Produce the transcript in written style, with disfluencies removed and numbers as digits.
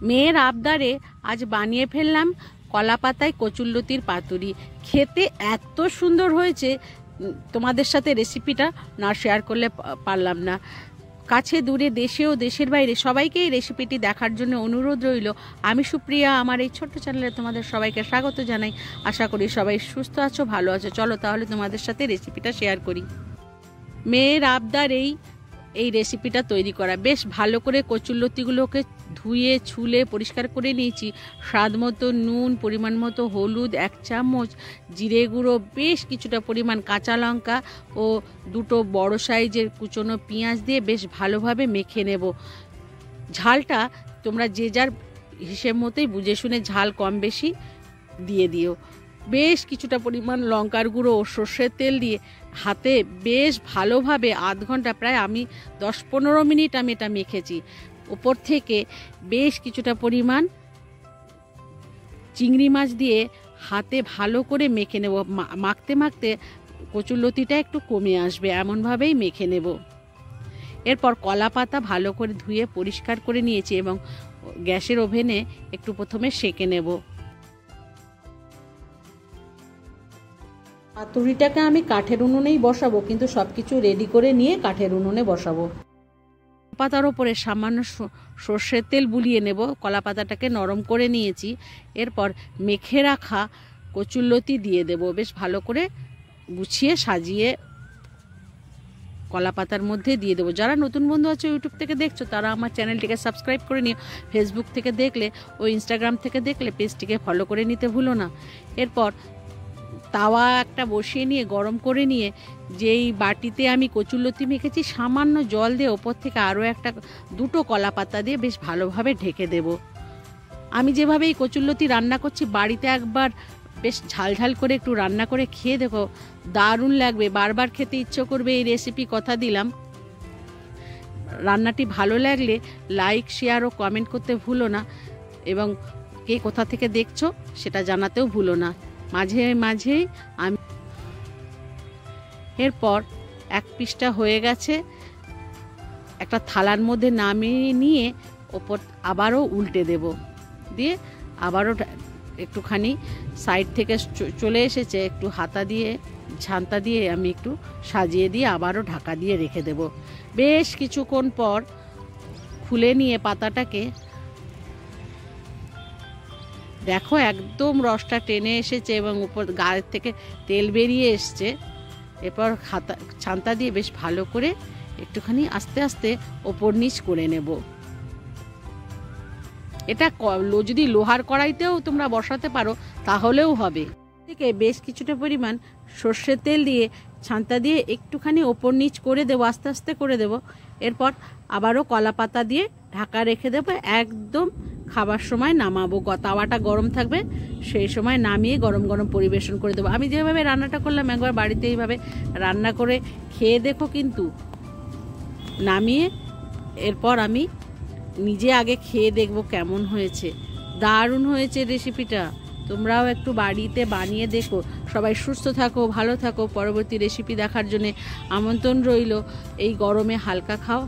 মেয়ের আবদারে আজ বানিয়ে ফেললাম কলা পাতায় কচুরলতির পাতুরি। খেতে এত সুন্দর হয়েছে, তোমাদের সাথে রেসিপিটা না শেয়ার করলে পারলাম না। কাছে দূরে দেশে ও দেশের বাইরে সবাইকে এই রেসিপিটি দেখার জন্য অনুরোধ রইল। আমি সুপ্রিয়া, আমার এই ছোট্ট চ্যানেলে তোমাদের সবাইকে স্বাগত জানাই। আশা করি সবাই সুস্থ আছো, ভালো আছো। চলো তাহলে তোমাদের সাথে রেসিপিটা শেয়ার করি। মেয়ের আবদারেই এই রেসিপিটা তৈরি করা। বেশ ভালো করে কচুরলতিগুলোকে ধুয়ে ছুলে পরিষ্কার করে নিয়েছি। স্বাদ মতো নুন, পরিমাণ মতো হলুদ, 1 চামচ জিরে গুঁড়ো, বেশ কিছুটা পরিমাণ কাঁচা লঙ্কা ও 2টো বড় সাইজের কুচনো পেঁয়াজ দিয়ে বেশ ভালোভাবে মেখে নেব। ঝালটা তোমরা যে যার হিসেব মতোই বুঝে শুনে ঝাল কম বেশি দিয়ে দিও। বেশ কিছুটা পরিমাণ লঙ্কার গুঁড়ো ও সর্ষের তেল দিয়ে হাতে বেশ ভালোভাবে আধ ঘন্টা, প্রায় আমি 10-15 মিনিট আমি এটা মেখেছি। উপর থেকে বেশ কিছুটা পরিমাণ চিংড়ি মাছ দিয়ে হাতে ভালো করে মেখে নেব। মাখতে মাখতে কচুরলতিটা একটু কমে আসবে, এমনভাবেই মেখে নেব। এরপর কলা পাতা ভালো করে ধুয়ে পরিষ্কার করে নিয়েছি এবং গ্যাসের ওভেনে একটু প্রথমে সেঁকে নেব। পাতুরিটাকে আমি কাঠের উনুনেই বসাবো, কিন্তু সব কিছু রেডি করে নিয়ে কাঠের উনুনে বসাবো। পাতার ওপরে সামান্য সর্ষের তেল বুলিয়ে নেব। কলা পাতাটাকে নরম করে নিয়েছি। এরপর মেখে রাখা কচুরলতি দিয়ে দেব। বেশ ভালো করে গুছিয়ে সাজিয়ে কলা পাতার মধ্যে দিয়ে দেবো। যারা নতুন বন্ধু আছে ইউটিউব থেকে দেখছো, তারা আমার চ্যানেলটিকে সাবস্ক্রাইব করে নিও। ফেসবুক থেকে দেখলে ও ইনস্টাগ্রাম থেকে দেখলে পেজটিকে ফলো করে নিতে ভুলো না। এরপর তাওয়া একটা বসিয়ে নিয়ে গরম করে নিয়ে যেই বাটিতে আমি কচুরলতি মেখেছি, সামান্য জল দিয়ে ওপর থেকে আরও 2টো কলা পাতা দিয়ে বেশ ভালোভাবে ঢেকে দেব। আমি যেভাবে এই কচুরলতি রান্না করছি, বাড়িতে একবার বেশ ঝালঝাল করে একটু রান্না করে খেয়ে দেখো, দারুণ লাগবে। বারবার খেতে ইচ্ছে করবে এই রেসিপি, কথা দিলাম। রান্নাটি ভালো লাগলে লাইক, শেয়ার ও কমেন্ট করতে ভুলো না, এবং কে কোথা থেকে দেখছো সেটা জানাতেও ভুলো না। মাঝে মাঝেই আমি এরপর 1 পিসটা হয়ে গেছে, একটা থালার মধ্যে নামিয়ে নিয়ে ওপর আবারও উল্টে দেব। দিয়ে আবারও একটুখানি সাইড থেকে চলে এসেছে, একটু ছান্তা দিয়ে আমি একটু সাজিয়ে দিয়ে আবারও ঢাকা দিয়ে রেখে দেব। বেশ কিছুক্ষণ পর খুলে নিয়ে পাতাটাকে দেখো, একদম রসটা টেনে এসেছে এবং উপর গায়ের থেকে তেল বেরিয়ে এসছে। এরপর ছান্তা দিয়ে বেশ ভালো করে একটুখানি আস্তে আস্তে ওপর নিচ করে নেব। এটা যদি লোহার কড়াইতেও তোমরা বসাতে পারো তাহলেও হবে। থেকে বেশ কিছুটা পরিমাণ সর্ষের তেল দিয়ে ছান্তা দিয়ে একটুখানি ওপর নিচ করে দেবো, আস্তে আস্তে করে দেব। এরপর আবারও কলা পাতা দিয়ে ঢাকা রেখে দেবো। একদম খাবার সময় নামাবো, তাওয়াটা গরম থাকবে, সেই সময় নামিয়ে গরম গরম পরিবেশন করে দেবো। আমি যেভাবে রান্নাটা করলাম, একবার বাড়িতে এইভাবে রান্না করে খেয়ে দেখো। কিন্তু নামিয়ে এরপর আমি নিজে আগে খেয়ে দেখবো কেমন হয়েছে। দারুণ হয়েছে রেসিপিটা, তোমরাও একটু বাড়িতে বানিয়ে দেখো। সবাই সুস্থ থাকো, ভালো থাকো। পরবর্তী রেসিপি দেখার জন্য আমন্ত্রণ রইল। এই গরমে হালকা খাও।